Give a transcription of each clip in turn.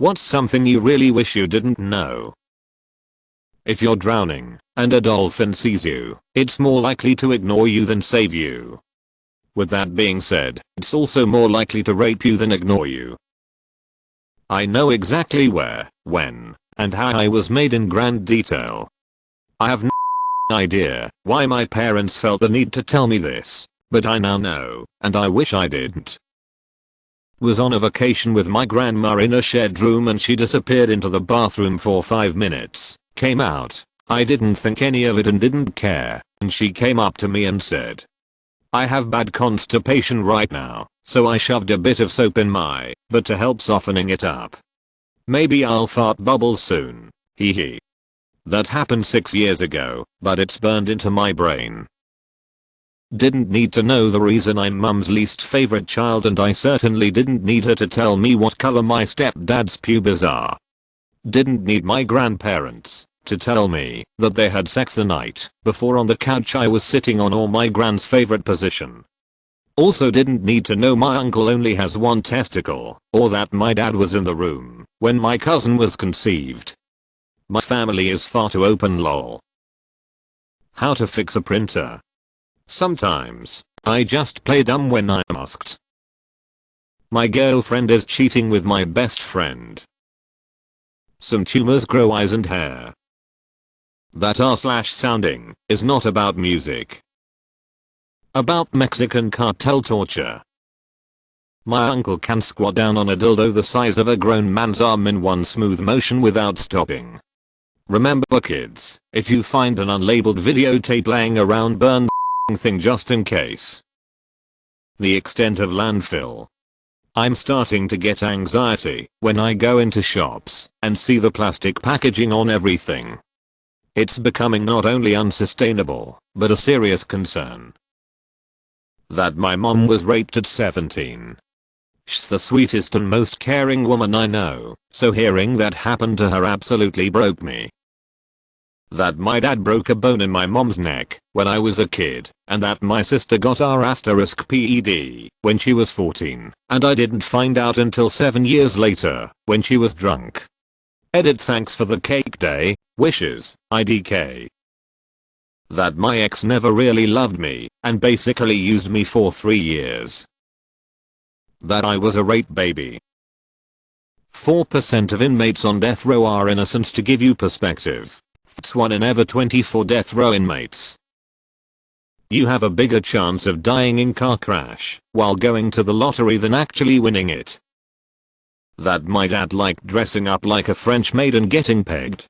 What's something you really wish you didn't know? If you're drowning and a dolphin sees you, it's more likely to ignore you than save you. With that being said, it's also more likely to rape you than ignore you. I know exactly where, when, and how I was made in grand detail. I have no idea why my parents felt the need to tell me this, but I now know, and I wish I didn't. Was on a vacation with my grandma in a shared room and she disappeared into the bathroom for 5 minutes, came out, I didn't think any of it and didn't care, and she came up to me and said, "I have bad constipation right now, so I shoved a bit of soap in my butt to help softening it up. Maybe I'll fart bubbles soon, hee hee." That happened 6 years ago, but it's burned into my brain. Didn't need to know the reason I'm mum's least favorite child, and I certainly didn't need her to tell me what color my stepdad's pubes are. Didn't need my grandparents to tell me that they had sex the night before on the couch I was sitting on, or my grand's favorite position. Also didn't need to know my uncle only has one testicle, or that my dad was in the room when my cousin was conceived. My family is far too open, lol. How to fix a printer. Sometimes, I just play dumb when I'm asked. My girlfriend is cheating with my best friend. Some tumors grow eyes and hair. That r/sounding is not about music. About Mexican cartel torture. My uncle can squat down on a dildo the size of a grown man's arm in one smooth motion without stopping. Remember kids, if you find an unlabeled videotape laying around, burn the thing just in case. The extent of landfill. I'm starting to get anxiety when I go into shops and see the plastic packaging on everything. It's becoming not only unsustainable, but a serious concern. That my mom was raped at 17. She's the sweetest and most caring woman I know, so hearing that happened to her absolutely broke me. That my dad broke a bone in my mom's neck when I was a kid, and that my sister got R*PED when she was 14, and I didn't find out until 7 years later, when she was drunk. Edit. Thanks for the cake day, wishes, IDK. That my ex never really loved me, and basically used me for 3 years. That I was a rape baby. 4% of inmates on death row are innocent. To give you perspective, it's 1 in every 24 death row inmates. You have a bigger chance of dying in car crash while going to the lottery than actually winning it. That my dad liked dressing up like a French maid and getting pegged.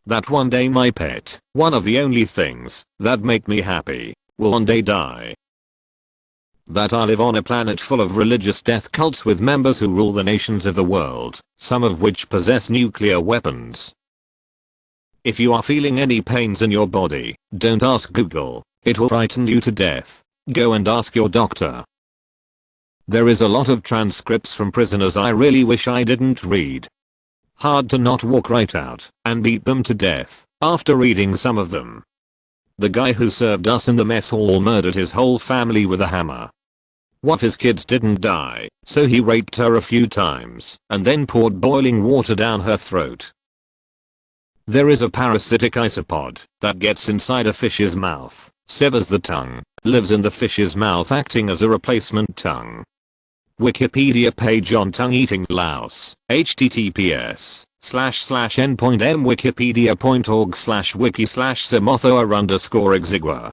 That one day my pet, one of the only things that make me happy, will one day die. That I live on a planet full of religious death cults with members who rule the nations of the world, some of which possess nuclear weapons. If you are feeling any pains in your body, don't ask Google, it will frighten you to death. Go and ask your doctor. There is a lot of transcripts from prisoners I really wish I didn't read. Hard to not walk right out and beat them to death after reading some of them. The guy who served us in the mess hall murdered his whole family with a hammer. What, his kids didn't die, so he raped her a few times and then poured boiling water down her throat. There is a parasitic isopod that gets inside a fish's mouth, severs the tongue, lives in the fish's mouth acting as a replacement tongue. Wikipedia page on tongue eating louse, https://n.mwikipedia.org/wiki/simothoa_exigua.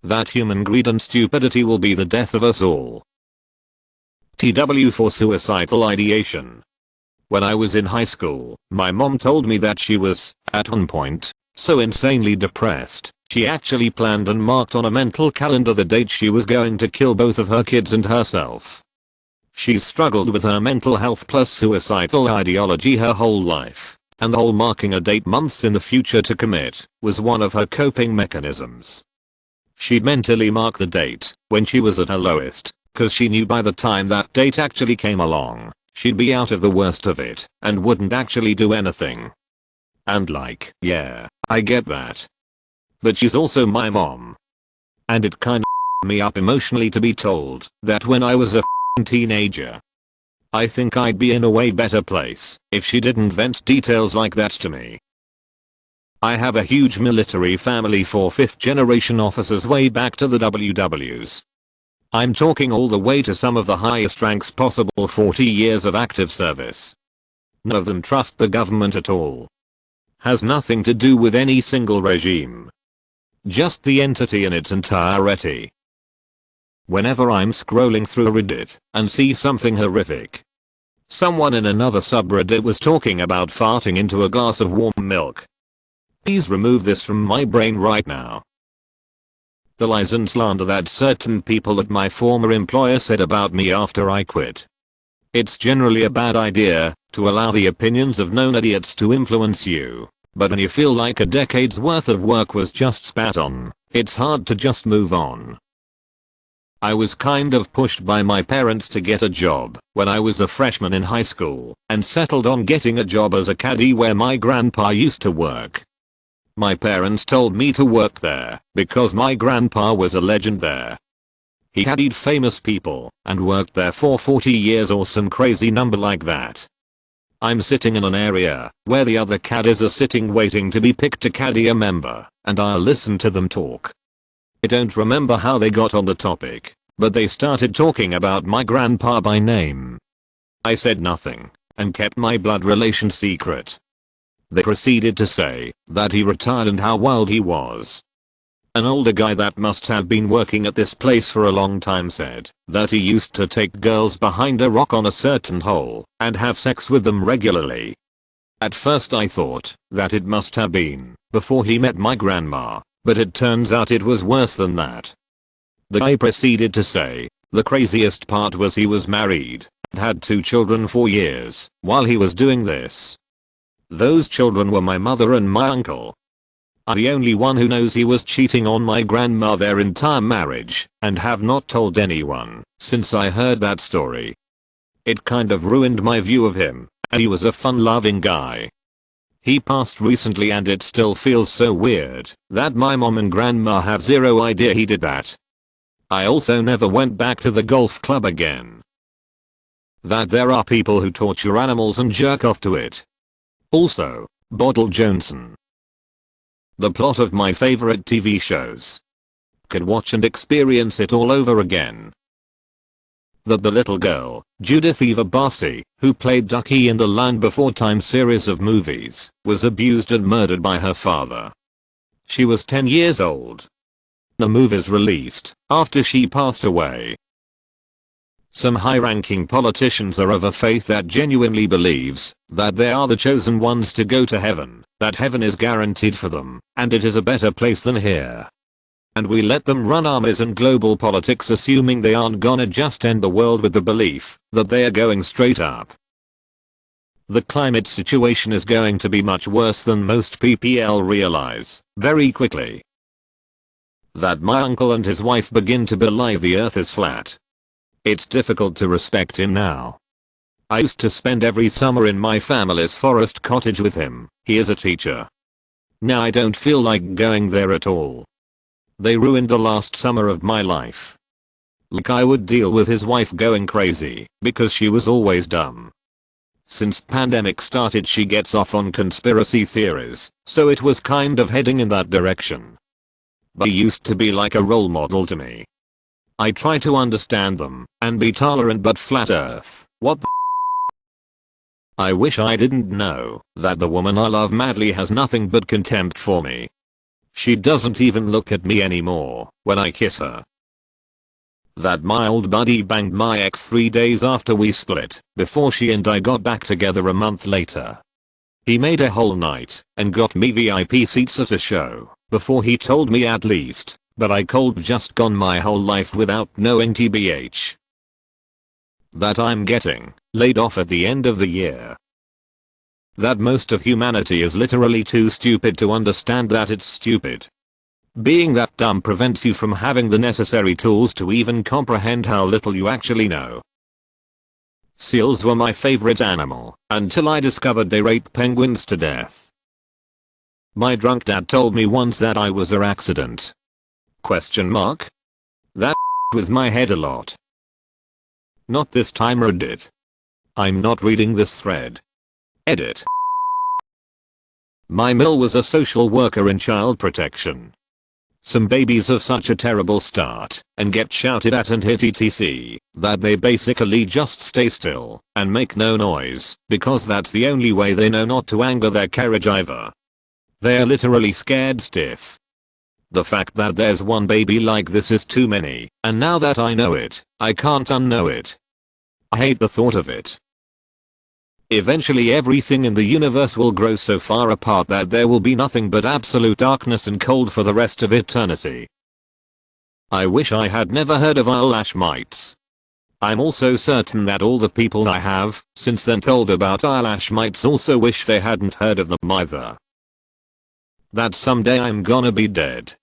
That human greed and stupidity will be the death of us all. TW for suicidal ideation. When I was in high school, my mom told me that she was, at one point, so insanely depressed, she actually planned and marked on a mental calendar the date she was going to kill both of her kids and herself. She's struggled with her mental health plus suicidal ideology her whole life, and the whole marking a date months in the future to commit was one of her coping mechanisms. She'd mentally mark the date when she was at her lowest, cause she knew by the time that date actually came along, she'd be out of the worst of it and wouldn't actually do anything. And like, yeah, I get that. But she's also my mom. And it kinda me up emotionally to be told that when I was a teenager, I think I'd be in a way better place if she didn't vent details like that to me. I have a huge military family for 5th generation officers way back to the WWs. I'm talking all the way to some of the highest ranks possible, 40 years of active service. None of them trust the government at all. Has nothing to do with any single regime. Just the entity in its entirety. Whenever I'm scrolling through Reddit and see something horrific. Someone in another subreddit was talking about farting into a glass of warm milk. Please remove this from my brain right now. The lies and slander that certain people at my former employer said about me after I quit. It's generally a bad idea to allow the opinions of known idiots to influence you, but when you feel like a decade's worth of work was just spat on, it's hard to just move on. I was kind of pushed by my parents to get a job when I was a freshman in high school and settled on getting a job as a caddie where my grandpa used to work. My parents told me to work there because my grandpa was a legend there. He caddied famous people and worked there for 40 years or some crazy number like that. I'm sitting in an area where the other caddies are sitting waiting to be picked to caddy a member, and I'll listen to them talk. I don't remember how they got on the topic, but they started talking about my grandpa by name. I said nothing and kept my blood relation secret. They proceeded to say that he retired and how wild he was. An older guy that must have been working at this place for a long time said that he used to take girls behind a rock on a certain hole and have sex with them regularly. At first I thought that it must have been before he met my grandma, but it turns out it was worse than that. The guy proceeded to say the craziest part was he was married and had 2 children for years while he was doing this. Those children were my mother and my uncle. I'm the only one who knows he was cheating on my grandma their entire marriage and have not told anyone since I heard that story. It kind of ruined my view of him, and he was a fun-loving guy. He passed recently and it still feels so weird that my mom and grandma have zero idea he did that. I also never went back to the golf club again. That there are people who torture animals and jerk off to it. Also, Boddle Johnson. The plot of my favorite TV shows. Could watch and experience it all over again. That the little girl, Judith Eva Barcy, who played Ducky in the Land Before Time series of movies, was abused and murdered by her father. She was 10 years old. The movies released after she passed away. Some high-ranking politicians are of a faith that genuinely believes that they are the chosen ones to go to heaven, that heaven is guaranteed for them, and it is a better place than here. And we let them run armies and global politics assuming they aren't gonna just end the world with the belief that they are going straight up. The climate situation is going to be much worse than most people realize, very quickly. That my uncle and his wife begin to believe the earth is flat. It's difficult to respect him now. I used to spend every summer in my family's forest cottage with him. He is a teacher. Now I don't feel like going there at all. They ruined the last summer of my life. Like I would deal with his wife going crazy because she was always dumb. Since pandemic started she gets off on conspiracy theories, so it was kind of heading in that direction. But he used to be like a role model to me. I try to understand them and be tolerant, but flat earth, what the I wish I didn't know that the woman I love madly has nothing but contempt for me. She doesn't even look at me anymore when I kiss her. That my old buddy banged my ex 3 days after we split, before she and I got back together a month later. He made a whole night and got me VIP seats at a show before he told me at least, but I cold just gone my whole life without knowing tbh. That I'm getting laid off at the end of the year. That most of humanity is literally too stupid to understand that it's stupid. Being that dumb prevents you from having the necessary tools to even comprehend how little you actually know. Seals were my favorite animal until I discovered they rape penguins to death. My drunk dad told me once that I was an accident. Question mark? That with my head a lot. Not this time, Reddit. I'm not reading this thread. Edit. My mill was a social worker in child protection. Some babies have such a terrible start and get shouted at and hit etc. that they basically just stay still and make no noise because that's the only way they know not to anger their caregiver. They're literally scared stiff. The fact that there's one baby like this is too many, and now that I know it, I can't unknow it. I hate the thought of it. Eventually everything in the universe will grow so far apart that there will be nothing but absolute darkness and cold for the rest of eternity. I wish I had never heard of eyelash mites. I'm also certain that all the people I have since then told about eyelash mites also wish they hadn't heard of them either. That someday I'm gonna be dead.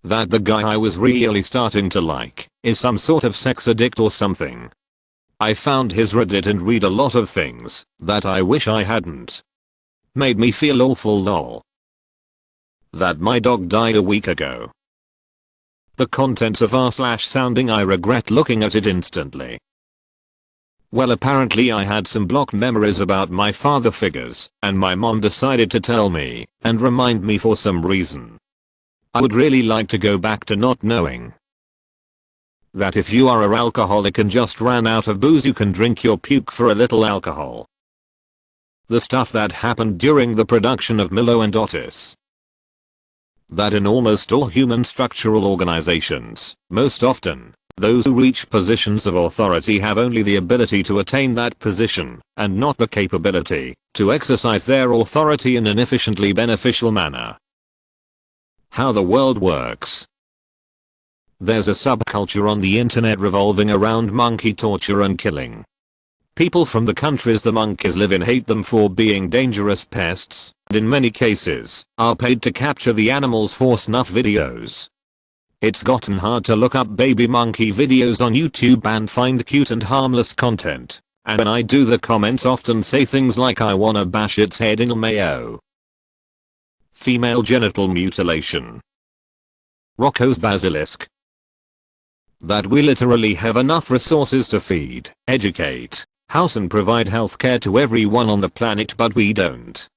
That the guy I was really starting to like is some sort of sex addict or something. I found his Reddit and read a lot of things that I wish I hadn't. Made me feel awful lol. That my dog died a week ago. The contents of r/sounding I regret looking at it instantly. Well, apparently I had some blocked memories about my father figures and my mom decided to tell me and remind me for some reason. I would really like to go back to not knowing. That if you are an alcoholic and just ran out of booze you can drink your puke for a little alcohol. The stuff that happened during the production of Milo and Otis. That in almost all human structural organizations, most often, those who reach positions of authority have only the ability to attain that position, and not the capability to exercise their authority in an efficiently beneficial manner. How the world works. There's a subculture on the internet revolving around monkey torture and killing. People from the countries the monkeys live in hate them for being dangerous pests, and in many cases, are paid to capture the animals for snuff videos. It's gotten hard to look up baby monkey videos on YouTube and find cute and harmless content, and when I do the comments often say things like I wanna bash its head in mayo. Female genital mutilation. Rocco's basilisk. That we literally have enough resources to feed, educate, house and provide healthcare to everyone on the planet but we don't.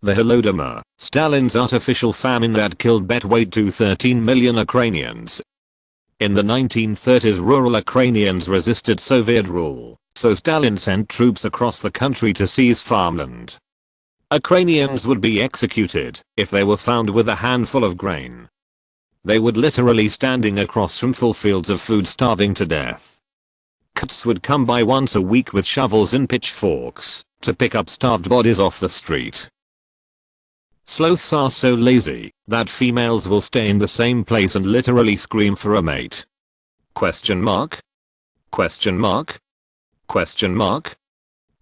The Holodomor, Stalin's artificial famine that killed betweight to 13 million Ukrainians. In the 1930s rural Ukrainians resisted Soviet rule, so Stalin sent troops across the country to seize farmland. Ukrainians would be executed if they were found with a handful of grain. They would literally standing across from full fields of food starving to death. Cats would come by once a week with shovels and pitchforks to pick up starved bodies off the street. Sloths are so lazy that females will stay in the same place and literally scream for a mate. Question mark? Question mark? Question mark?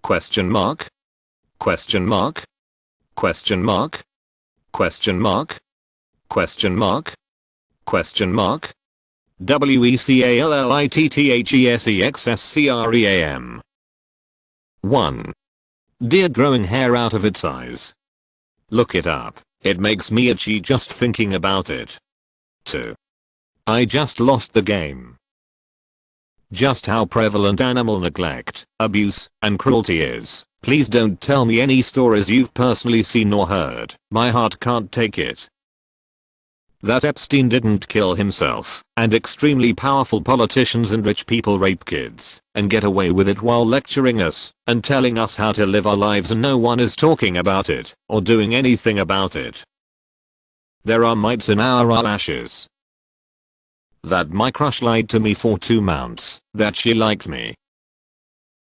Question mark? Question mark? Question mark? Question mark? Question mark? Question mark? WECALLITTHESEXSCREAM. 1. Deer growing hair out of its eyes. Look it up, it makes me itchy just thinking about it. 2. I just lost the game. Just how prevalent animal neglect, abuse, and cruelty is. Please don't tell me any stories you've personally seen or heard, my heart can't take it. That Epstein didn't kill himself, and extremely powerful politicians and rich people rape kids, and get away with it while lecturing us, and telling us how to live our lives and no one is talking about it, or doing anything about it. There are mites in our eyelashes. That my crush lied to me for 2 months, that she liked me,